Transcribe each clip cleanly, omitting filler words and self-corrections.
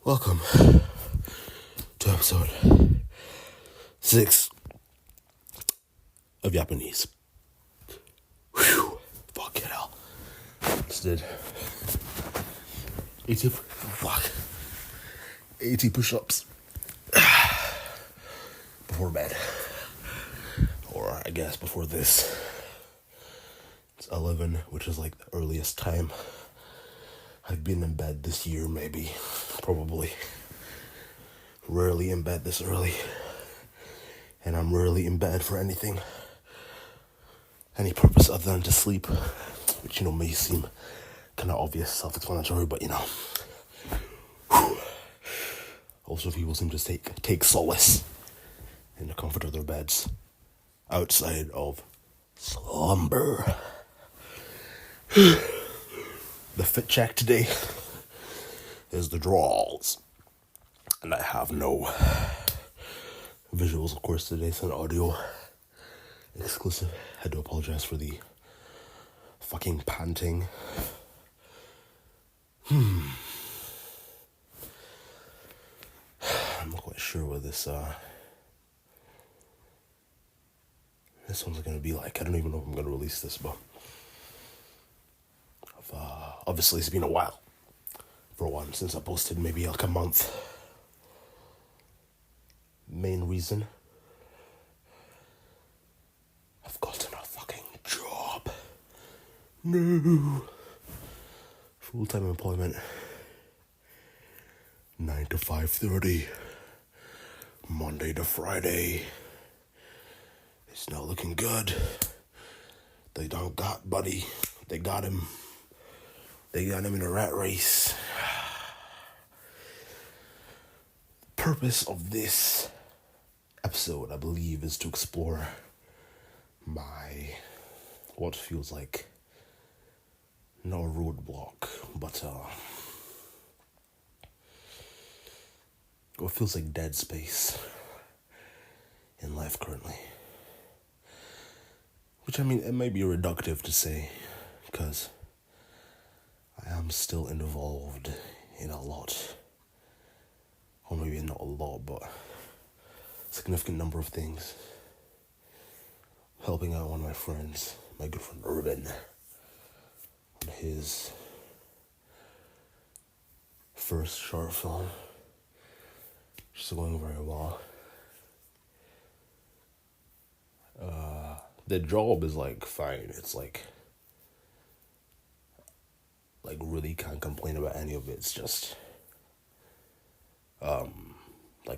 Welcome to episode 6 of Japanese. Whew, fuck it hell. Just did 80 push-ups before bed. Or I guess before this. It's 11, which is like the earliest time I've been in bed this year, maybe. Probably. Rarely in bed this early. And I'm rarely in bed for any purpose other than to sleep. Which, may seem kind of obvious, self-explanatory, but Whew. Also, people seem to take solace in the comfort of their beds outside of slumber. The fit check today is the draws. And I have no visuals, of course, today. It's an audio exclusive. I do apologize for the fucking panting. I'm not quite sure what this one's gonna be like. I don't even know if I'm gonna release this, but obviously it's been a while. For one, since I posted, maybe like a month. Main reason, I've gotten a fucking job. No. Full-time employment. 9 to 5:30. Monday to Friday. It's not looking good. They don't got Buddy. They got him. They got him in a rat race. The purpose of this episode, I believe, is to explore what feels like no roadblock, but what feels like dead space in life currently. Which, it may be reductive to say, because I am still involved in a lot, or maybe not a lot, but a significant number of things. Helping out one of my friends, my good friend Urban, on his first short film, which is going very well. The job is fine. It's really can't complain about any of it. It's just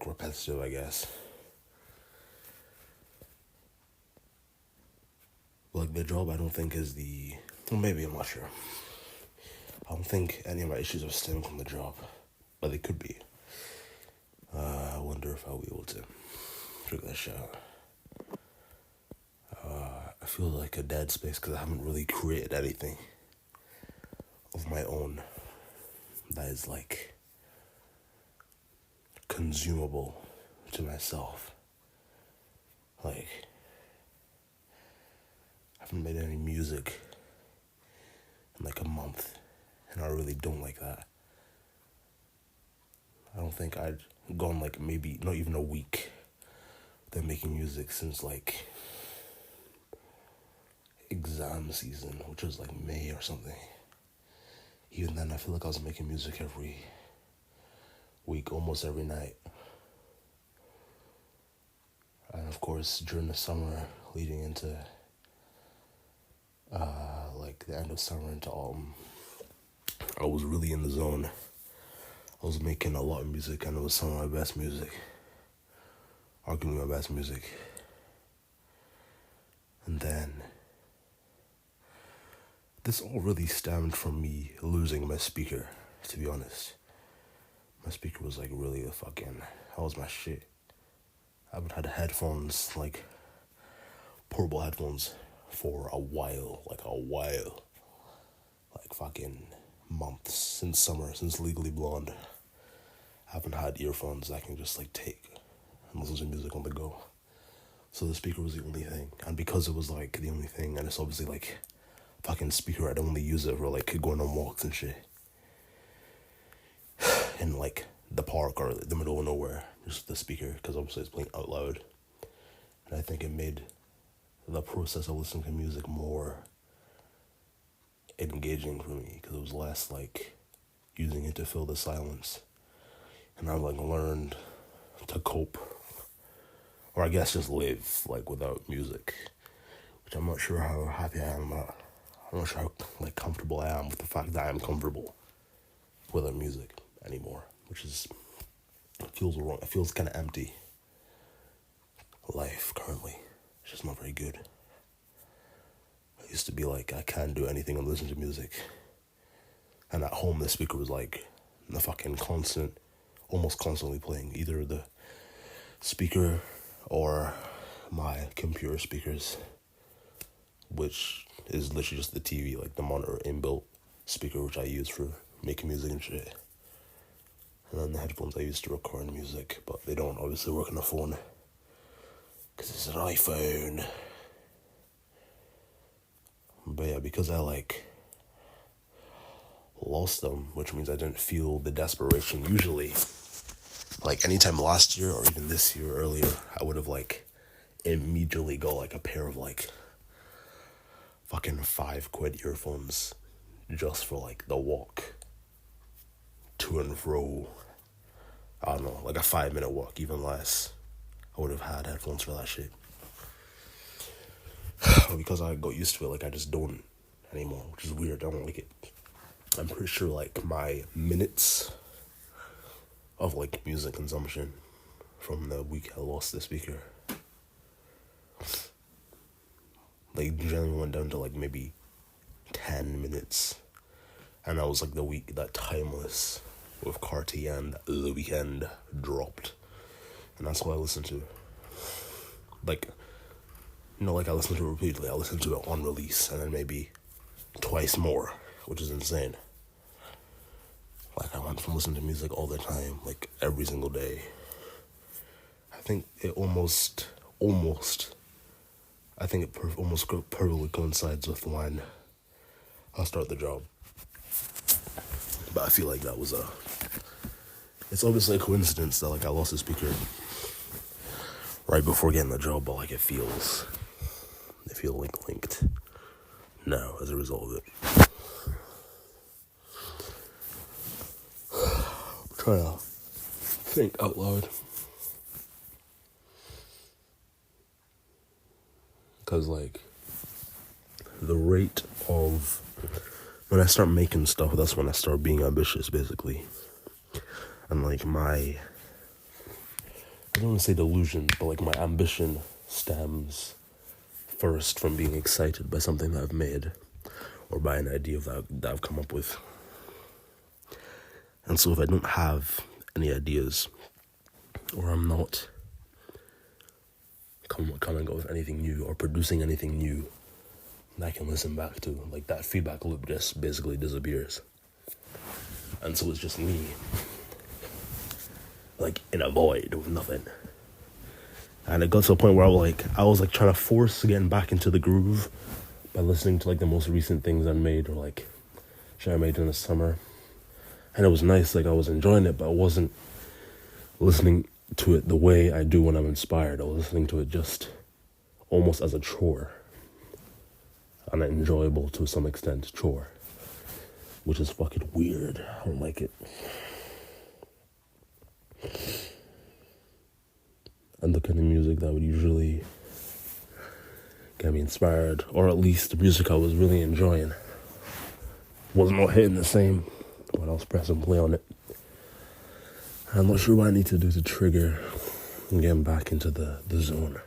repetitive, I guess. The job I don't think is maybe, I'm not sure. I don't think any of my issues are stemming from the job, but they could be. I wonder if I'll be able to figure that shit out. I feel like a dead space because I haven't really created anything of my own that is consumable to myself. I haven't made any music in a month, and I really don't like that. I don't think I'd gone maybe not even a week without making music since exam season, which was May or something. Even then, I feel like I was making music every week, almost every night. And of course, during the summer, leading into the end of summer into autumn, I was really in the zone. I was making a lot of music, and it was some of my best music. Arguably my best music. And then this all really stemmed from me losing my speaker, to be honest. My speaker was really that was my shit. I haven't had headphones, portable headphones for a while, months, since summer, since Legally Blonde. I haven't had earphones I can just take and listen to music on the go. So the speaker was the only thing, and because it was the only thing, and it's obviously speaker, I'd only use it for going on walks and shit. And the park or the middle of nowhere, just the speaker, because obviously it's playing out loud. And I think it made the process of listening to music more engaging for me, because it was less like using it to fill the silence. And I've like learned to cope, or I guess just live like without music, which I'm not sure how happy I am about. I'm not sure how like comfortable I am with the fact that I am comfortable without music anymore, which is, it feels wrong. It feels kind of empty. Life currently, it's just not very good. I used to be like, I can't do anything and listen to music. And at home, the speaker was like the fucking constant, almost constantly playing either the speaker or my computer speakers, which is literally just the TV, like the monitor inbuilt speaker, which I use for making music and shit. And then the headphones I use to record music, but they don't obviously work on the phone, because it's an iPhone. But yeah, because I like lost them, which means I didn't feel the desperation usually. Like anytime last year or even this year earlier, I would have like immediately got like a pair of like fucking £5 earphones just for like the walk to and fro. I don't know, like a 5-minute walk, even less. I would have had headphones for that shit. But because I got used to it, like I just don't anymore, which is weird. I don't like it. I'm pretty sure like my minutes of like music consumption from the week I lost the speaker, like generally went down to like maybe 10 minutes. And that was like the week that Timeless with Carti and The Weeknd dropped. And that's what I listened to. Like, you know, like I listened to it repeatedly. I listened to it on release and then maybe twice more, which is insane. Like I went from listening to music all the time, like every single day. I think it almost almost perfectly coincides with when I start the job. But I feel like that was it's obviously a coincidence that like I lost the speaker right before getting the job, but like they feel linked now as a result of it. I'm trying to think out loud, because like the rate of when I start making stuff, that's when I start being ambitious, basically. And like I don't want to say delusion, but like my ambition stems first from being excited by something that I've made or by an idea that I've come up with. And so if I don't have any ideas, or I'm not coming up with anything new or producing anything new that I can listen back to, like that feedback loop just basically disappears. And so it's just me, like in a void with nothing. And it got to a point where I was trying to force getting back into the groove by listening to like the most recent things I made, or like shit I made in the summer. And it was nice, like I was enjoying it, but I wasn't listening to it the way I do when I'm inspired. I was listening to it just almost as a chore, an enjoyable to some extent chore, which is fucking weird. I don't like it. And the kind of music that would usually get me inspired, or at least the music I was really enjoying, was not hitting the same when I was pressing play on it. I'm not sure what I need to do to trigger and get back into the zone,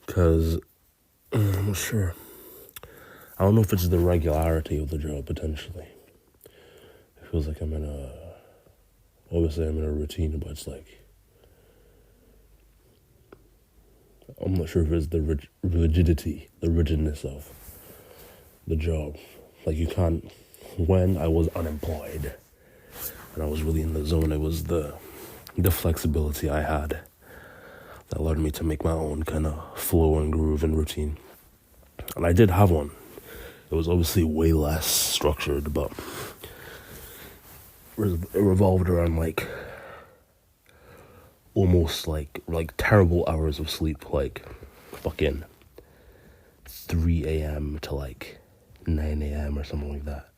because I'm not sure. I don't know if it's the regularity of the job, potentially. It feels like I'm in a routine, but it's like, I'm not sure if it's the rigidness of the job. Like you can't, when I was unemployed and I was really in the zone, it was the flexibility I had that allowed me to make my own kind of flow and groove and routine. And I did have one. It was obviously way less structured, but it revolved around like almost like terrible hours of sleep, like fucking 3 a.m. to like 9 a.m. or something like that.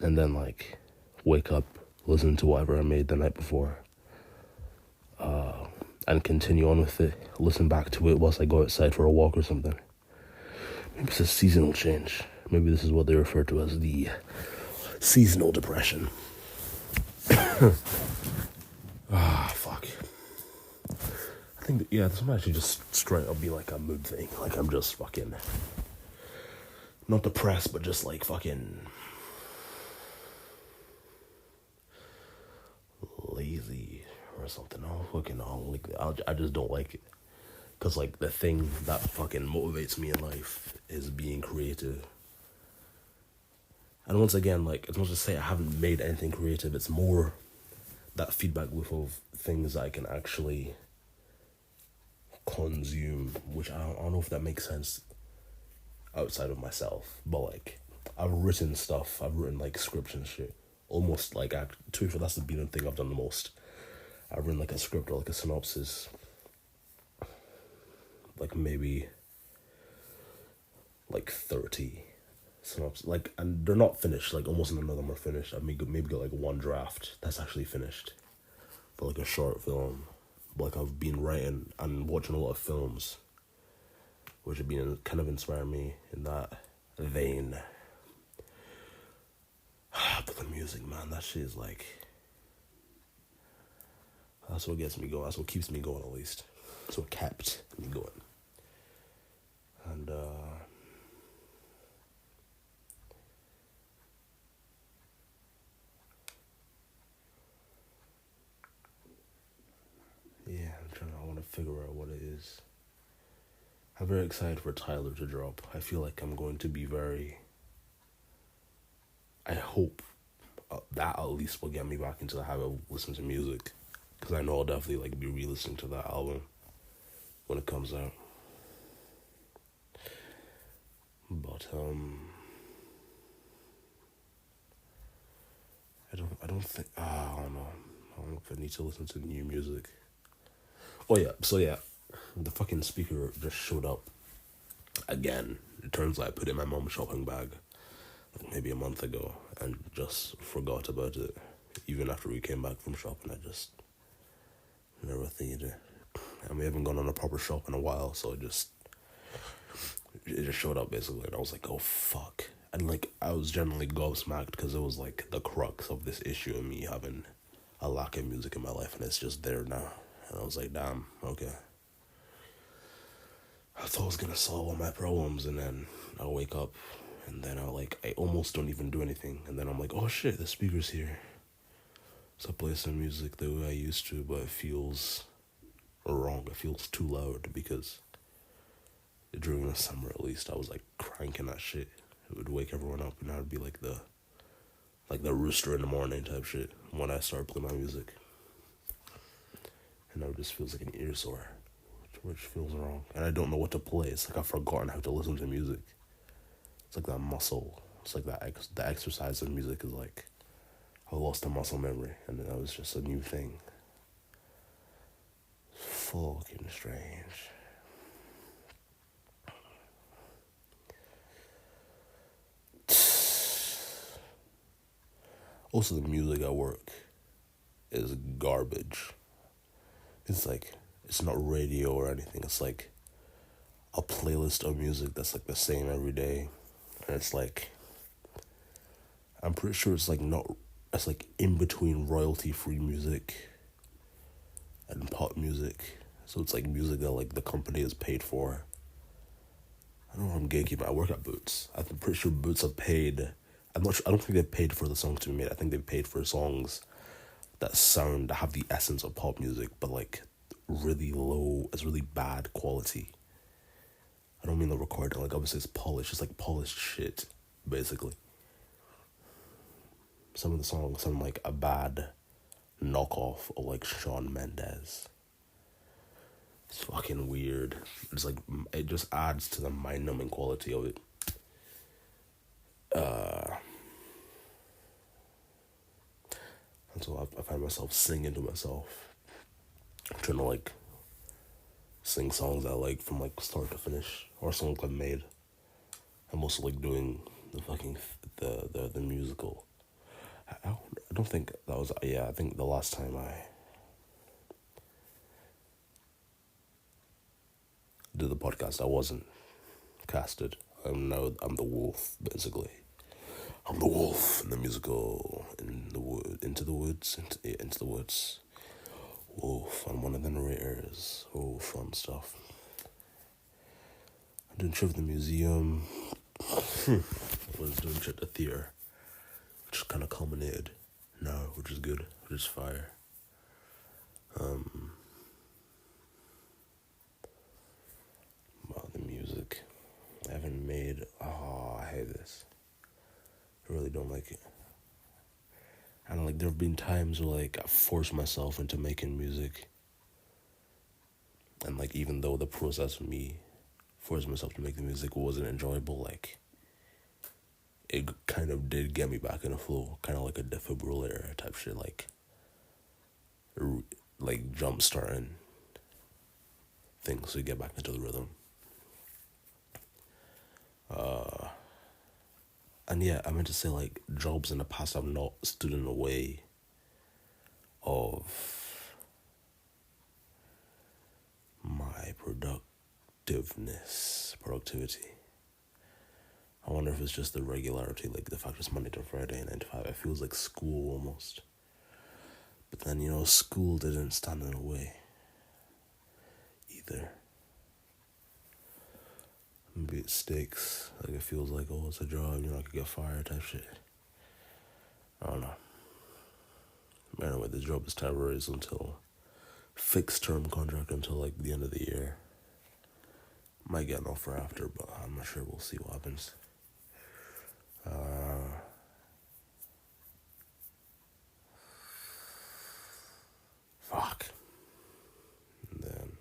And then like wake up, listen to whatever I made the night before, and continue on with it. Listen back to it whilst I go outside for a walk or something. Maybe it's a seasonal change. Maybe this is what they refer to as the seasonal depression. Fuck. I think that, yeah, this might actually just straight up be like a mood thing. Like I'm just fucking not depressed, but just like fucking lazy or something. I just don't like it. Cause like the thing that fucking motivates me in life is being creative. And once again, like it's not to say I haven't made anything creative. It's more that feedback loop of things that I can actually consume, which I don't know if that makes sense outside of myself. But like I've written stuff. I've written like scripts and shit. Almost like to be fair, that's the thing I've done the most. I've written like a script or like a synopsis. Like maybe like 30 synopsis, like, and they're not finished. Like almost none of them are finished. I maybe got like one draft that's actually finished for like a short film. But like I've been writing and watching a lot of films, which have been kind of inspiring me in that vein. But the music, man, that shit is like, that's what gets me going. That's what keeps me going, at least. That's what kept me going. And yeah, I want to figure out what it is. I'm very excited for Tyler to drop. I feel like I'm going to be I hope that at least will get me back into the habit of listening to music. Because I know I'll definitely like be re-listening to that album when it comes out. But I don't think I don't know. I don't know if I need to listen to new music. Oh yeah, so yeah, the fucking speaker just showed up again. It turns out I put it in my mom's shopping bag like maybe a month ago and just forgot about it. Even after we came back from shopping, I just never thinking it. And we haven't gone on a proper shop in a while, so it just showed up basically, and I was like, oh fuck. And like I was generally gobsmacked because it was like the crux of this issue of me having a lack of music in my life, and it's just there now. And I was like, damn, okay. I thought I was gonna solve all my problems, and then I'll wake up, and then I almost don't even do anything, and then I'm like, oh shit, the speaker's here. So I play some music the way I used to, but it feels wrong. It feels too loud because during the summer, at least, I was like cranking that shit. It would wake everyone up, and I'd be like the rooster in the morning type shit when I start playing my music. And now it just feels like an ear sore, which feels wrong. And I don't know what to play. It's like I've forgotten how to listen to music. It's like that muscle. It's like the exercise of music is like, I lost the muscle memory, and that was just a new thing. Fucking strange. Also, the music at work is garbage. It's not radio or anything. It's like a playlist of music that's like the same every day. And it's like, I'm pretty sure it's like in between royalty free music and pop music. So it's like music that like the company is paid for. I don't know if I'm gatekeeping. I work at Boots. I'm pretty sure Boots have paid. I'm not sure. I don't think they've paid for the songs to be made. I think they've paid for songs that have the essence of pop music, but like really low, it's really bad quality. I don't mean the recording, like obviously it's polished, it's like polished shit, basically. Some of the songs sound like a bad knockoff of like Shawn Mendes. It's fucking weird. It's like, it just adds to the mind-numbing quality of it. And so I find myself singing to myself, trying to like sing songs I like from like start to finish, or songs I've made. I'm also like doing the fucking the musical. I don't think that was, yeah, I think the last time I did the podcast I wasn't casted. I'm the wolf basically. I'm the wolf in the musical, into the woods, into the woods. Wolf, I'm one of the narrators. Oh, fun stuff. I did trip at the museum. I was doing trip at the theater, which kind of culminated now, which is good, which is fire. About the music, I haven't made. Oh, I hate this. I really don't like it. And like, there have been times where like I forced myself into making music, and like even though the process of me forcing myself to make the music wasn't enjoyable, like it kind of did get me back in the flow, kind of like a defibrillator type shit, like jump starting things to get back into the rhythm. And yeah, I meant to say like jobs in the past have not stood in the way of my productivity. I wonder if it's just the regularity, like the fact it's Monday to Friday, 9 to 5. It feels like school almost. But then, school didn't stand in the way either. Maybe it stakes. Like it feels like, oh, it's a job, I could get fired type shit. I don't know. But anyway, the job is temporary until fixed term contract until like the end of the year. Might get an offer after, but I'm not sure. We'll see what happens. Fuck. And then,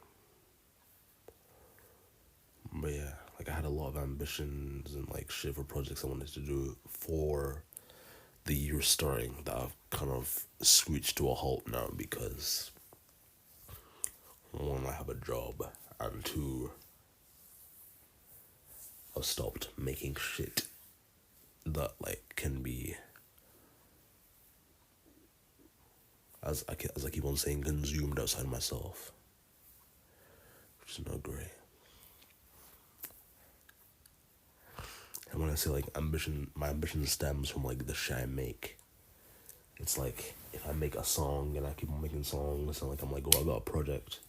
but yeah, like I had a lot of ambitions and like shit for projects I wanted to do for the year starting that I've kind of screeched to a halt now because one, I have a job, and two, I've stopped making shit that like can be, as I keep on saying, consumed outside myself, which is not great. And when I say like ambition, my ambition stems from like the shit I make. It's like if I make a song and I keep on making songs and like I'm like, oh, I got a project,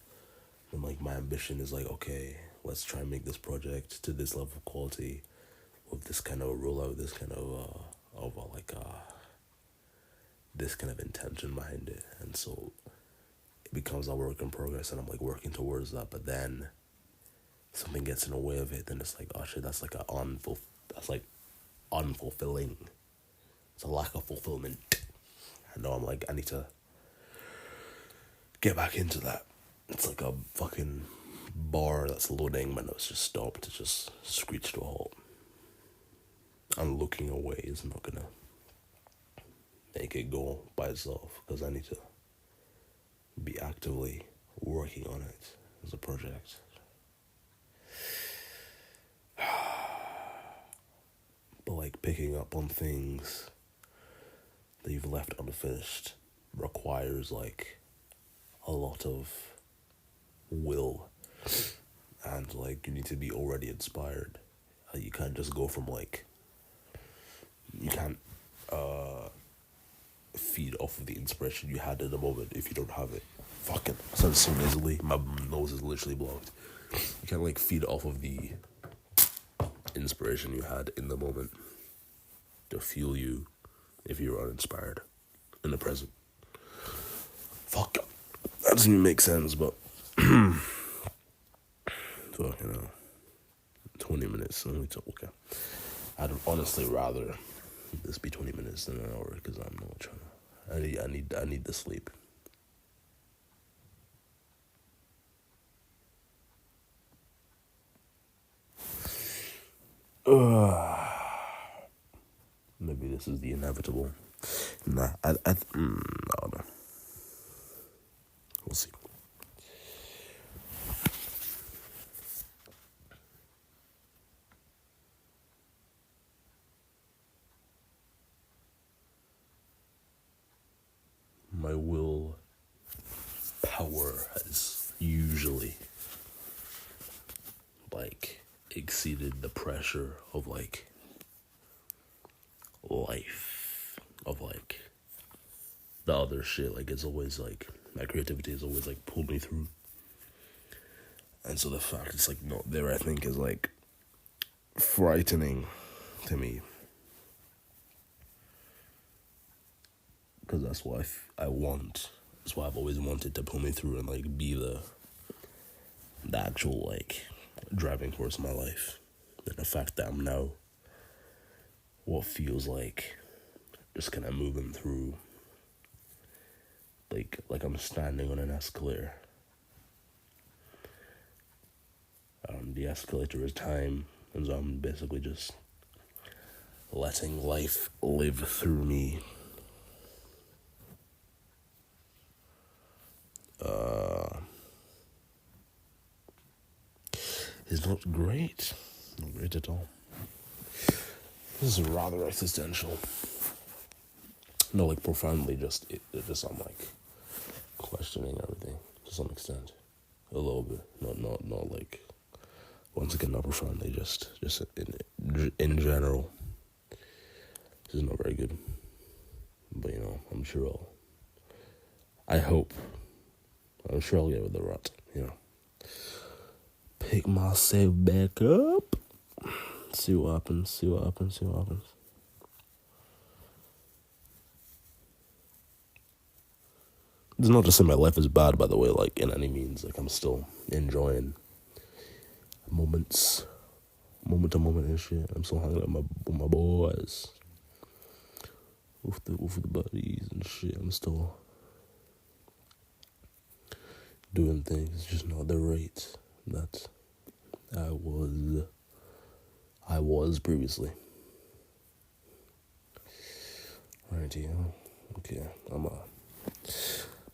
then like my ambition is like, okay, let's try and make this project to this level of quality with this kind of rollout, this kind of this kind of intention behind it. And so it becomes a work in progress and I'm like working towards that, but then something gets in the way of it, then it's like, oh shit, that's like unfulfilling. It's a lack of fulfillment. I know, I'm like, I need to get back into that. It's like a fucking bar that's loading, but no, it's just stopped. It just screeched to a halt. And looking away is not gonna make it go by itself, because I need to be actively working on it as a project. But like picking up on things that you've left unfinished requires like a lot of will, and like you need to be already inspired. You can't just go from like, you can't feed off of the inspiration you had in the moment if you don't have it. Fucking sounds so nasally. My nose is literally blocked. You can't like feed off of the inspiration you had in the moment to fuel you if you're uninspired in the present. Fuck. That doesn't even make sense, but fuck, 20 minutes only to, okay. I'd honestly rather this be 20 minutes than an hour, because I'm not trying to, I need the sleep. Maybe this is the inevitable. Nah, no, no. We'll see. My will power has usually like exceeded the pressure of like life, of like the other shit. Like it's always like my creativity has always like pulled me through, and so the fact it's like not there, I think, is like frightening to me, because that's what I want. That's why I've always wanted to pull me through and like be the actual like driving force of my life. And the fact that I'm now what feels like just kind of moving through, like I'm standing on an escalator. The escalator is time, and so I'm basically just letting life live through me. Is not great. Not great at all. This is rather existential. No, like profoundly, just I'm like questioning everything to some extent, a little bit. Not like once again, not profoundly. Just in general. This is not very good, but you know, I'm sure I'm sure I'll get with the rut. You know, pick myself back up. See what happens. It's not to say my life is bad, by the way, like, in any means. Like, I'm still enjoying moment to moment and shit. I'm still hanging out with my boys. With the buddies and shit. I'm still doing things, just not the rate that I was previously. Right, yeah. Okay, I'm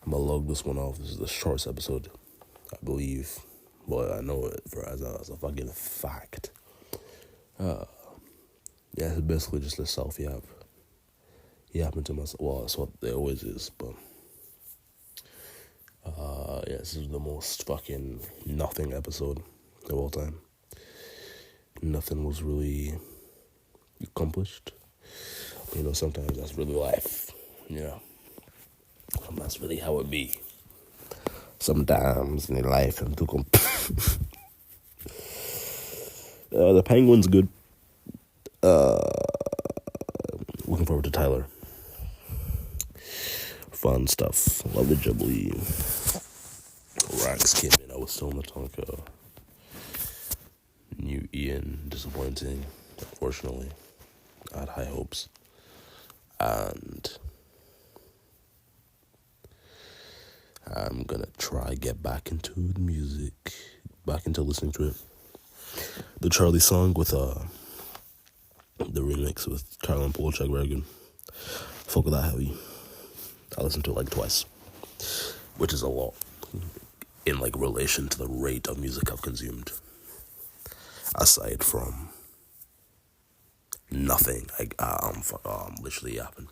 gonna log this one off. This is the shortest episode, I believe. But I know it as a fucking fact. Yeah, it's basically just a self-yap. Yapping to myself. Well, that's what it always is, but yeah, this is the most fucking nothing episode of all time. Nothing was really accomplished. But, you know, sometimes that's really life. You know, that's really how it be. Sometimes in life, I'm too the Penguin's good. Looking forward to Tyler. Fun stuff. Love the Jubilee. Rax came in. I was still in the Tonka. New Ian, disappointing. Unfortunately, I had high hopes. And I'm gonna try get back into the music, back into listening to it. The Charlie song with the remix with Caroline Polachek, very good. Fuck with that heavy. I listened to it like twice, which is a lot in like relation to the rate of music I've consumed. Aside from nothing, I'm literally yapping.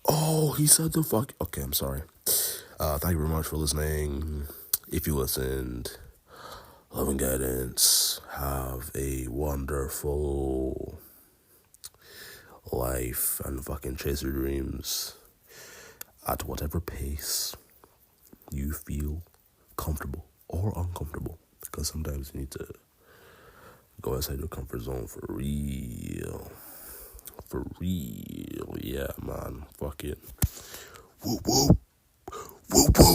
Oh, he said the fuck. Okay, I'm sorry. Thank you very much for listening. If you listened, love and guidance. Have a wonderful life and fucking chase your dreams at whatever pace you feel comfortable or uncomfortable, because sometimes you need to go outside your comfort zone for real. Yeah, man. Fuck it. Whoop whoop. Whoop whoop.